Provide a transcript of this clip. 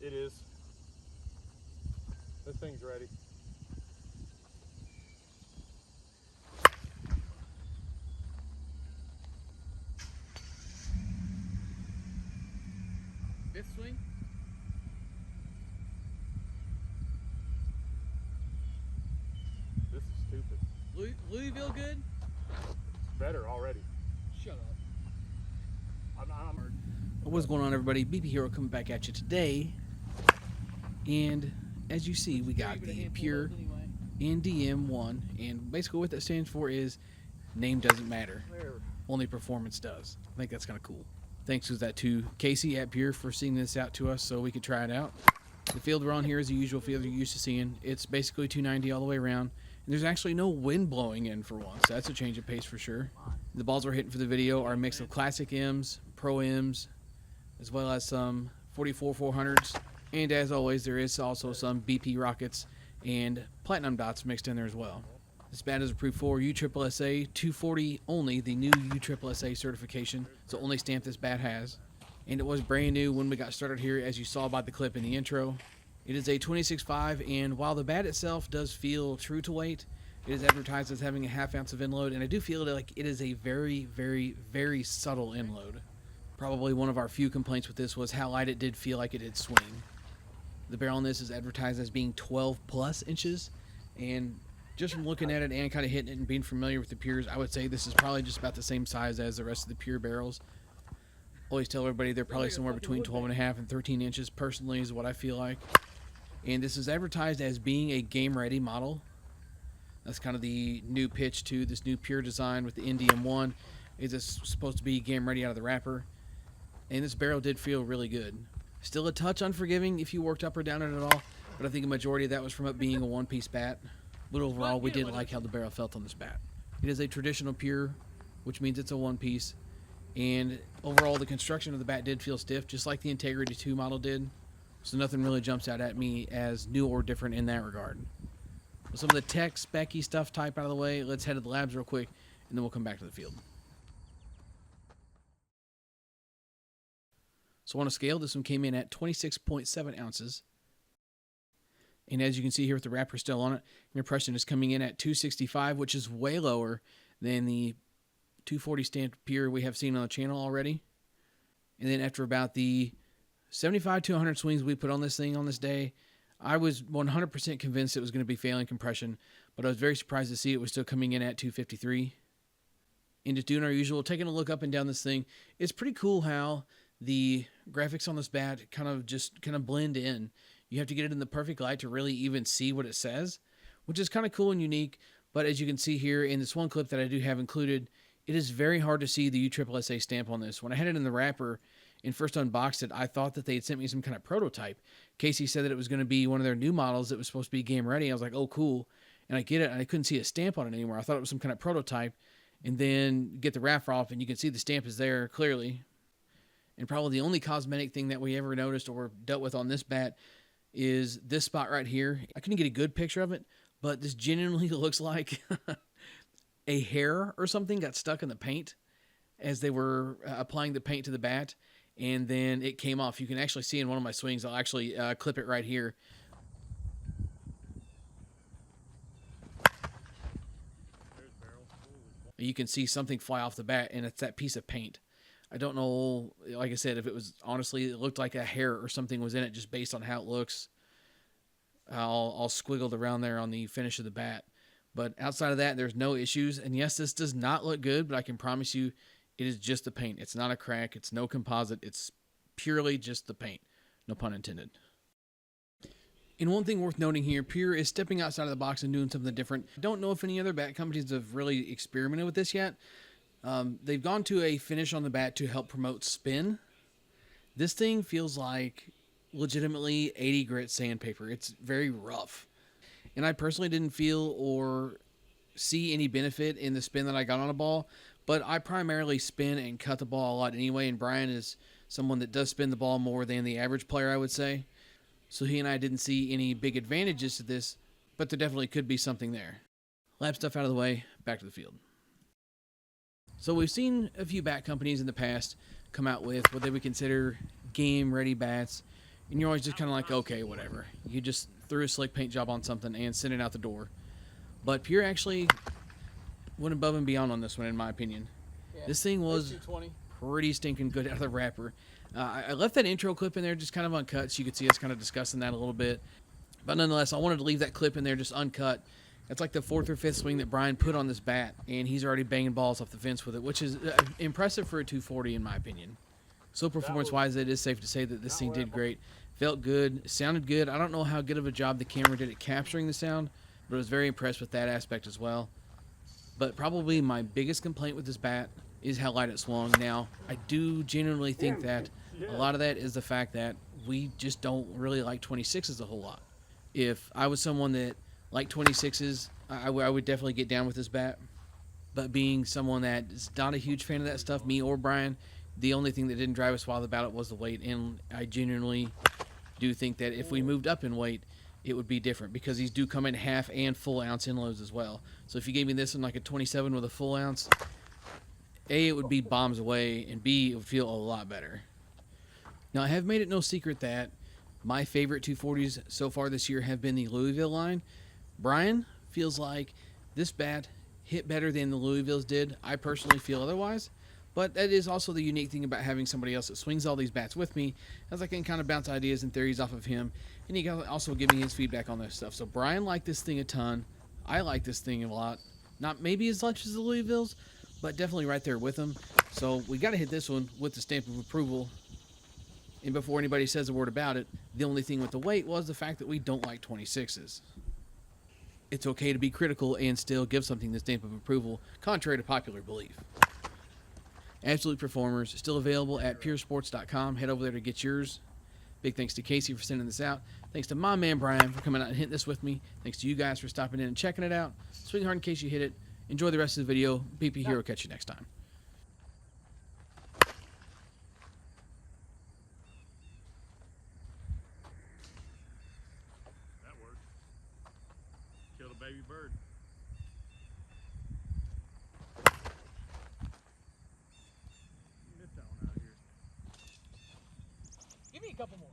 It is. This thing's ready. Fifth swing. This is stupid. Louisville good? It's better already. Shut up. I'm What's going on, everybody? BP Hero coming back at you today. And as you see, we got the pure NDM1. And basically what that stands for is name doesn't matter. Only performance does. I think that's kind of cool. Thanks to Casey at Pure for sending this out to us so we could try it out. The field we're on here is the usual field you're used to seeing. It's basically 290 all the way around. And there's actually no wind blowing in for once. That's a change of pace for sure. The balls we're hitting for the video are a mix of classic M's, Pro M's, as well as some 44 400s. And as always, there is also some BP rockets and platinum dots mixed in there as well. This bat is approved for USSSA 240 only, the new USSSA certification. It's the only stamp this bat has. And it was brand new when we got started here, as you saw by the clip in the intro. It is a 26.5, and while the bat itself does feel true to weight, it is advertised as having a ½ ounce of end load, and I do feel like it is a very, very, very subtle end load. Probably one of our few complaints with this was how light it did feel like it did swing. The barrel on this is advertised as being 12 plus inches, and just from looking at it and kind of hitting it and being familiar with the Pures, I would say this is probably just about the same size as the rest of the Pure barrels. Always tell everybody they're probably somewhere between 12.5 and 13 inches, personally, is what I feel like. And this is advertised as being a game-ready model. That's kind of the new pitch to this new Pure design with the NDM1. It's supposed to be game-ready out of the wrapper. And this barrel did feel really good. Still a touch unforgiving if you worked up or down it at all, but I think a majority of that was from it being a one-piece bat. But overall, we did like how the barrel felt on this bat. It is a traditional Pure, which means it's a one-piece. And overall, the construction of the bat did feel stiff, just like the Integrity 2 model did. So nothing really jumps out at me as new or different in that regard. With some of the tech, specky stuff type out of the way, let's head to the labs real quick, and then we'll come back to the field. So on a scale, this one came in at 26.7 ounces. And as you can see here with the wrapper still on it, your impression is coming in at 265, which is way lower than the 240 stamped Pure we have seen on the channel already. And then after about the 75 to 100 swings we put on this thing on this day, I was 100% convinced it was going to be failing compression, but I was very surprised to see it was still coming in at 253. And just doing our usual, taking a look up and down this thing, it's pretty cool how the graphics on this bat kind of blend in. You have to get it in the perfect light to really even see what it says, which is kind of cool and unique. But as you can see here in this one clip that I do have included, it is very hard to see the USSSA stamp on this. When I had it in the wrapper and first unboxed it, I thought that they had sent me some kind of prototype. Casey said that it was going to be one of their new models that was supposed to be game ready. I was like, oh, cool. And I get it, and I couldn't see a stamp on it anymore. I thought it was some kind of prototype. And then get the wrapper off, and you can see the stamp is there clearly. And probably the only cosmetic thing that we ever noticed or dealt with on this bat is this spot right here. I couldn't get a good picture of it, but this genuinely looks like a hair or something got stuck in the paint as they were applying the paint to the bat, and then it came off. You can actually see in one of my swings, I'll actually clip it right here. You can see something fly off the bat, and it's that piece of paint. I don't know, like I said, if it was, honestly, it looked like a hair or something was in it just based on how it looks. All squiggled around there on the finish of the bat. But outside of that, there's no issues. And yes, this does not look good, but I can promise you it is just the paint. It's not a crack. It's no composite. It's purely just the paint. No pun intended. And one thing worth noting here, Pure is stepping outside of the box and doing something different. I don't know if any other bat companies have really experimented with this yet. They've gone to a finish on the bat to help promote spin. This thing feels like legitimately 80 grit sandpaper. It's very rough. And I personally didn't feel or see any benefit in the spin that I got on a ball, but I primarily spin and cut the ball a lot anyway, and Brian is someone that does spin the ball more than the average player, I would say. So he and I didn't see any big advantages to this, but there definitely could be something there. Lab stuff out of the way, back to the field. So we've seen a few bat companies in the past come out with what they would consider game-ready bats, and you're always just kind of like, okay, whatever. You just threw a slick paint job on something and sent it out the door. But Pure actually went above and beyond on this one, in my opinion. Yeah. This thing was pretty stinking good out of the wrapper. I left that intro clip in there just kind of uncut, so you could see us kind of discussing that a little bit. But nonetheless, I wanted to leave that clip in there just uncut. That's like the 4th or 5th swing that Brian put on this bat, and he's already banging balls off the fence with it, which is impressive for a 240 in my opinion. So performance-wise, it is safe to say that this thing did great. Felt good, sounded good. I don't know how good of a job the camera did at capturing the sound, but I was very impressed with that aspect as well. But probably my biggest complaint with this bat is how light it swung. Now, I do genuinely think that a lot of that is the fact that we just don't really like 26s a whole lot. If I was someone that liked 26s, I would definitely get down with this bat. But being someone that is not a huge fan of that stuff, me or Brian, the only thing that didn't drive us wild about it was the weight. And I genuinely do think that if we moved up in weight, it would be different, because these do come in half and full ounce inloads as well. So if you gave me this in like a 27 with a full ounce, A, it would be bombs away, and B, it would feel a lot better. Now, I have made it no secret that my favorite 240s so far this year have been the Louisville line. Brian feels like this bat hit better than the Louisvilles did. I personally feel otherwise. But that is also the unique thing about having somebody else that swings all these bats with me, as I can kind of bounce ideas and theories off of him, and he can also give me his feedback on this stuff. So Brian liked this thing a ton. I like this thing a lot. Not maybe as much as the Louisvilles, but definitely right there with them. So we got to hit this one with the stamp of approval. And before anybody says a word about it, the only thing with the weight was the fact that we don't like 26s. It's okay to be critical and still give something the stamp of approval, contrary to popular belief. Absolute Performers, still available at puresports.com. Head over there to get yours. Big thanks to Casey for sending this out. Thanks to my man Brian for coming out and hitting this with me. Thanks to you guys for stopping in and checking it out. Swing hard in case you hit it. Enjoy the rest of the video. BP Hero, catch you next time. That worked. Killed a baby bird. Get that one out of here. Give me a couple more.